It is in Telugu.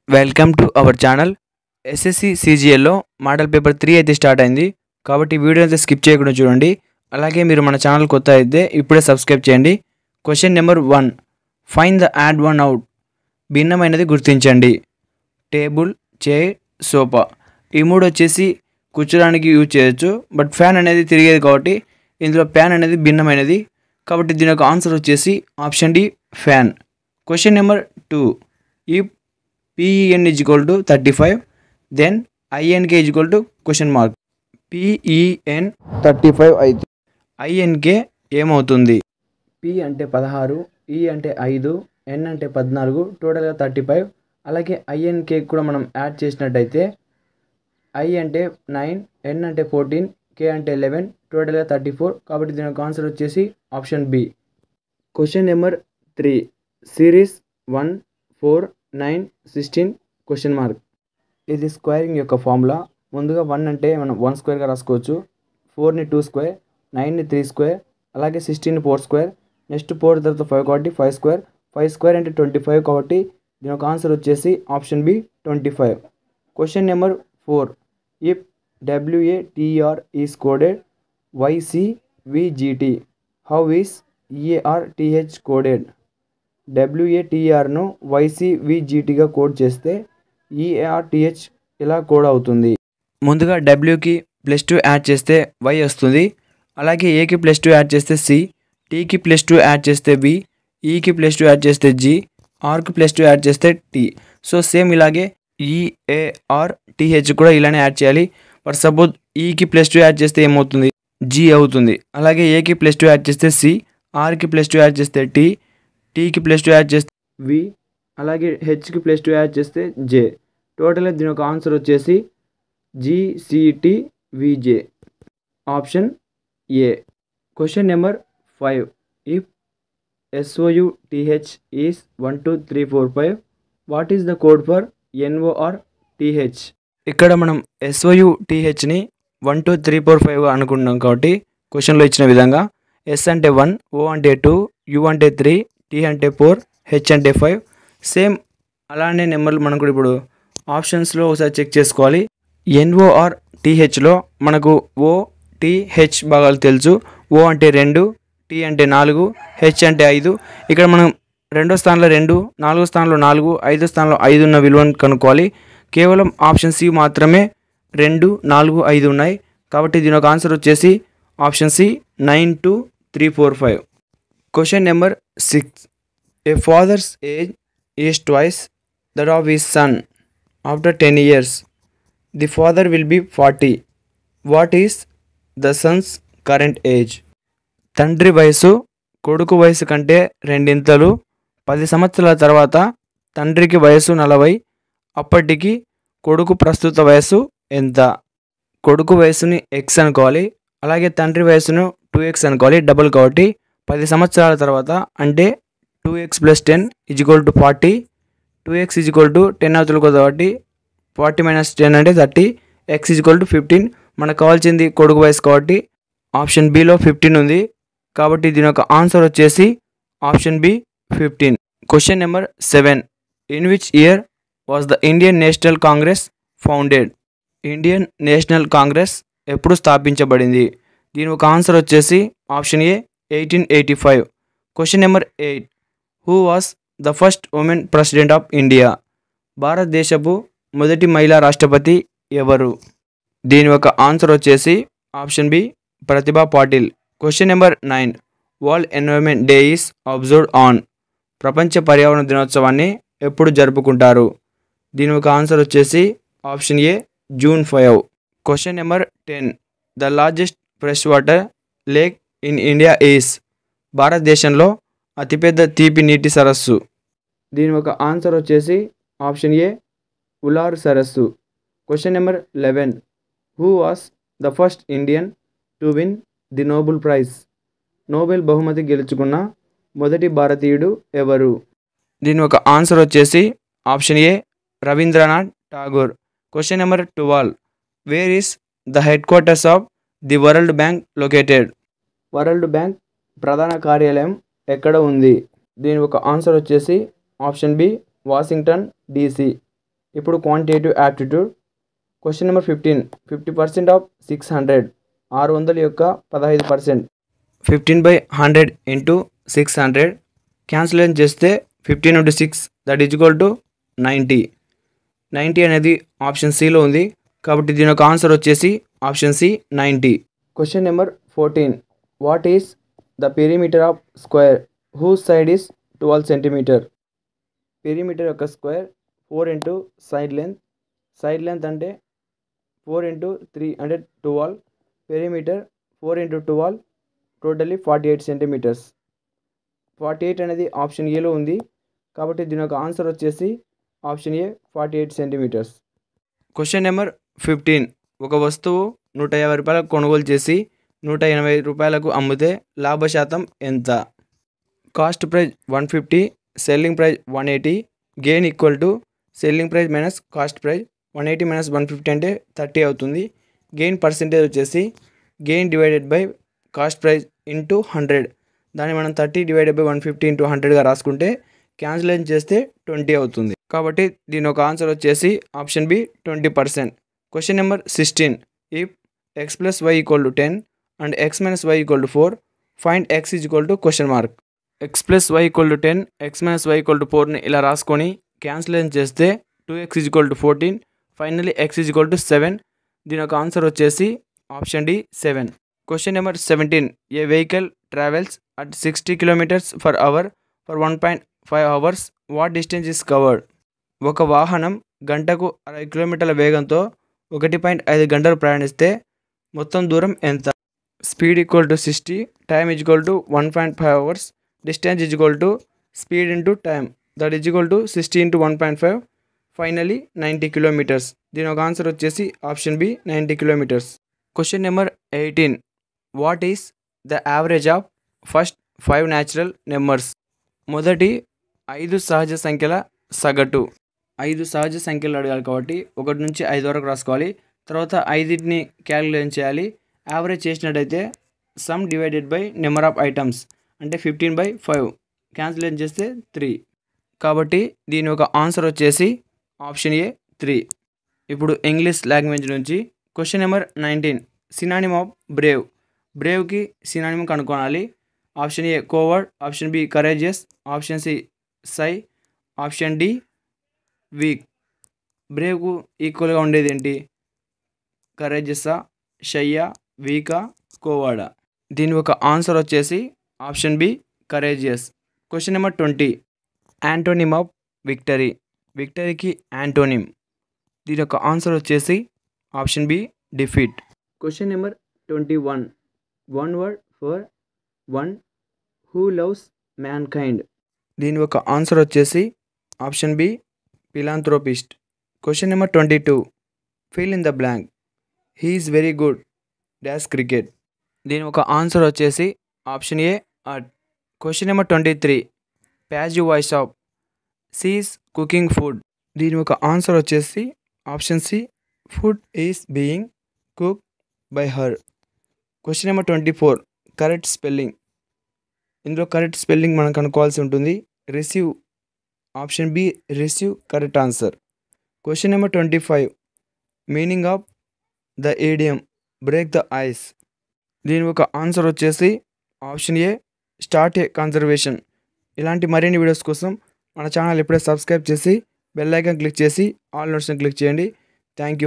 Welcome to our channel. SSC సిజిఎల్లో మోడల్ పేపర్ 3 అయితే స్టార్ట్ అయింది కాబట్టి వీడియో అయితే స్కిప్ చేయకుండా చూడండి. అలాగే మీరు మన ఛానల్ కొత్త అయితే ఇప్పుడే సబ్స్క్రైబ్ చేయండి. Question number 1, find the add one out. భిన్నమైనది గుర్తించండి. టేబుల్, చైర్, సోఫా ఈ మూడు వచ్చేసి కూర్చోడానికి యూజ్ చేయొచ్చు. బట్ ఫ్యాన్ అనేది తిరిగేది కాబట్టి ఇందులో ఫ్యాన్ అనేది భిన్నమైనది కాబట్టి దీని యొక్క ఆన్సర్ వచ్చేసి option D, fan. Question number 2, ఈ PEN is equal to 35, then INK is equal to question mark. PEN 35 అయితే INK ఏమవుతుంది? P అంటే 16, E అంటే 5, N అంటే 14, టోటల్గా 35. అలాగే INK కూడా మనం యాడ్ చేసినట్టయితే I అంటే 9, N అంటే 14, K అంటే 11, టోటల్గా 34. కాబట్టి దీని యొక్క ఆన్సర్ వచ్చేసి option B. Question number 3, series 1, 4, 9, 16 question mark. ఇది స్క్వేరింగ్ యొక్క ఫార్ములా. ముందుగా 1 అంటే మనం 1 స్క్వేర్గా రాసుకోవచ్చు, 4ని 2 స్క్వేర్, 9ని 3 స్క్వేర్, అలాగే 16ని 4 స్క్వేర్, నెక్స్ట్ 4 తర్వాత 5 కాబట్టి 5 స్క్వేర్, 5 స్క్వేర్ అంటే 25 కాబట్టి దీని యొక్క ఆన్సర్ వచ్చేసి option B 25. Question number 4, if WATR is coded YCVGT, how is EARTH coded? WATRను YCVGTగా కోడ్ చేస్తే EARTH ఇలా కోడ్ అవుతుంది. ముందుగా Wకి +2 యాడ్ చేస్తే Y వస్తుంది. అలాగే Aకి +2 యాడ్ చేస్తే C, Tకి +2 యాడ్ చేస్తే V, Eకి +2 యాడ్ చేస్తే G, Rకి +2 యాడ్ చేస్తే T. సో సేమ్ ఇలాగే EARTH కూడా ఇలానే యాడ్ చేయాలి. ఫర్ సపోజ్ Eకి +2 యాడ్ చేస్తే ఏమవుతుంది? G అవుతుంది. అలాగే Aకి +2 యాడ్ చేస్తే C, Rకి +2 యాడ్ చేస్తే T, Tకి +2 యాడ్ చేస్తే V, అలాగే Hకి +2 యాడ్ చేస్తే J. టోటల్గా దీని యొక్క ఆన్సర్ వచ్చేసి GCTVJ, option A. Question number 5, if SOUTH is 1 2 3 4 5, what is the code for NORTH? ఇక్కడ మనం SOUTHని 1 2 3 4 5 అనుకుంటున్నాం కాబట్టి క్వశ్చన్లో ఇచ్చిన విధంగా S అంటే 1, O అంటే 2, U అంటే 3, T అంటే 4, H అంటే 5. సేమ్ అలానే నెంబర్లు మనం కూడా ఇప్పుడు ఆప్షన్స్లో ఒకసారి చెక్ చేసుకోవాలి. NORTHలో మనకు OTH భాగాలు తెలుసు. O అంటే 2, T అంటే 4, H అంటే 5. ఇక్కడ మనం రెండో స్థానంలో 2, నాలుగో స్థానంలో 4, ఐదో స్థానంలో 5 ఉన్న విలువను కనుక్కోవాలి. కేవలం ఆప్షన్ సి మాత్రమే 2, 4, 5 ఉన్నాయి కాబట్టి దీని ఒక ఆన్సర్ వచ్చేసి option C 9 2 3 4 5. Question number 6, a father's age is twice that of his son after 10 years. The father will be 40. What is the son's current age? తండ్రి వయసు కొడుకు వయసు కంటే రెండింతలు. 10 సంవత్సరాల తర్వాత తండ్రికి వయసు 40. అప్పటికి కొడుకు ప్రస్తుత వయసు ఎంత? కొడుకు వయసుని X అనుకోవాలి, అలాగే తండ్రి వయసును 2X అనుకోవాలి, డబుల్ కాబట్టి 10 సంవత్సరాల తర్వాత అంటే 2X + 10 = 40. 2X = 10 అవుతుంది కాబట్టి 40 - 10 అంటే 30. X = 15. మనకు కావాల్సింది కొడుకు వయసు కాబట్టి ఆప్షన్ బిలో 15 ఉంది కాబట్టి దీని యొక్క ఆన్సర్ వచ్చేసి option B 15. Question number 7, in which year was the Indian National Congress founded? Indian National Congress ఎప్పుడు స్థాపించబడింది? దీని ఒక ఆన్సర్ వచ్చేసి option A 1885. Question number 8, who was the first women president of India? భారతదేశపు మొదటి మహిళా రాష్ట్రపతి ఎవరు? దీని ఒక ఆన్సర్ వచ్చేసి option B Pratibha Patil. Question number 9, world environment day is observed on? ప్రపంచ పర్యావరణ దినోత్సవాన్ని ఎప్పుడు జరుపుకుంటారు? దీని ఒక ఆన్సర్ వచ్చేసి option A June 5. Question number 10, the largest fresh water lake in India is? భారతదేశంలో అతిపెద్ద తీపి నీటి సరస్సు. దీని ఒక ఆన్సర్ వచ్చేసి ఆప్షన్ ఏ ఉలార్ సరస్సు. Question number 11, who was the first Indian to win the Nobel prize? Nobel బహుమతి గెలుచుకున్న మొదటి భారతీయుడు ఎవరు? దీని ఒక ఆన్సర్ వచ్చేసి option A Rabindranath Tagore. Question number 12, where is the headquarters of the World Bank located? World Bank ప్రధాన కార్యాలయం ఎక్కడ ఉంది? దీని ఒక ఆన్సర్ వచ్చేసి ఆప్షన్ బి వాషింగ్టన్ DC. ఇప్పుడు quantitative aptitude. Question number 15. 50% of 600. 600 యొక్క 15%. 15/100 ఇంటూ 600 క్యాన్సిలేషన్ చేస్తే 15 into 6 that is equal to 90. 90 అనేది ఆప్షన్ సిలో ఉంది కాబట్టి దీని యొక్క ఆన్సర్ వచ్చేసి option C 90. Question number 14. What is the perimeter of square whose side is 12 centimetre. Perimeter యొక్క square 4 into side length. Side length అంటే 4 into 3 అంటే 12. Perimeter 4 into 12 totally 48 centimetres. 48 అనేది ఆప్షన్ ఏలో ఉంది కాబట్టి దీని యొక్క ఆన్సర్ వచ్చేసి option A 48 centimetres. Question number 15. ఒక వస్తువు 150 రూపాయలకు కొనుగోలు చేసి 180 రూపాయలకు అమ్మితే లాభశాతం ఎంత? Cost price 150, selling price 180, gain equal to selling price minus cost price. 180 minus 150 అంటే 30 అవుతుంది. గెయిన్ పర్సెంటేజ్ వచ్చేసి gain divided by cost price into 100. దాన్ని మనం 30 డివైడెడ్ బై 150 ఇంటూ 100గా రాసుకుంటే క్యాన్సిలేషన్ చేస్తే 20 అవుతుంది. కాబట్టి దీని ఒక ఆన్సర్ వచ్చేసి option B 20%. Question number 16. If x plus y equal to 10 and x minus y equal to 4 find x is equal to question mark. X plus y equal to 10, x minus y equal to 4ని ఇలా రాసుకొని క్యాన్సిలేషన్ చేస్తే 2x is equal to 14. Finally x is equal to 7. దీని యొక్క ఆన్సర్ వచ్చేసి option D 7. Question number 17. A vehicle travels at 60 kilometres for hour for 1.5 hours what distance is covered. ఒక వాహనం గంటకు 60 కిలోమీటర్ల వేగంతో 1.5 గంటలు ప్రయాణిస్తే మొత్తం దూరం ఎంత? Speed equal to 60, time is equal to 1.5 hours, distance is equal to speed into time that is equal to 60 into 1.5. Finally 90 kilometres. దీని ఒక ఆన్సర్ వచ్చేసి option B 90 kilometres. Question number 18. What is the average of first 5 natural numbers. మొదటి 5 సహజ సంఖ్యల సగటు. 5 సహజ సంఖ్యలు అడగాలి కాబట్టి 1 నుంచి 5 వరకు రాసుకోవాలి. తర్వాత 5ని క్యాలిక్యులేషన్ చేయాలి. యావరేజ్ చేసినట్టయితే some divided by number of items అంటే 15/5 క్యాన్సిలేషన్ చేస్తే 3. కాబట్టి దీని ఒక ఆన్సర్ వచ్చేసి ఆప్షన్ ఏ 3. ఇప్పుడు ఇంగ్లీష్ లాంగ్వేజ్ నుంచి question number 19. Synonym of brave. బ్రేవ్కి సినానిమ్ కనుక్కోవాలి. Option A coward, option B courageous, option C shy, option D weak. బ్రేవ్కు ఈక్వల్గా ఉండేది ఏంటి? కరేజియస్సా, షయ్యా, వీకా, కోవర్డా? దీని ఒక ఆన్సర్ వచ్చేసి option B courageous. Question number 20. Antonym of victory. విక్టరీకి యాంటోనిమ్. దీని యొక్క ఆన్సర్ వచ్చేసి option B defeat. Question number 21. One word for one who loves mankind. దీని యొక్క ఆన్సర్ వచ్చేసి option B philanthropist. Question number 22. Fill in the blank. He is very good dash cricket. దీని ఒక ఆన్సర్ వచ్చేసి option A at. Question number 23. Passive voice of she is cooking food. దీని ఒక ఆన్సర్ వచ్చేసి option C food is being cook by her. Question number 24. Correct spelling. ఇందులో కరెక్ట్ స్పెల్లింగ్ మనం కనుక్కోవాల్సి ఉంటుంది. Receive, option B receive correct answer. Question number 25. Meaning of the idiom break the ice. దీని ఒక ఆన్సర్ వచ్చేసి option A start a conservation. ఇలాంటి మరిన్ని వీడియోస్ కోసం మన ఛానల్ ఇప్పుడే సబ్స్క్రైబ్ చేసి బెల్ ఐకాన్ క్లిక్ చేసి ఆల్ నోటిఫికేషన్ క్లిక్ చేయండి. Thank you.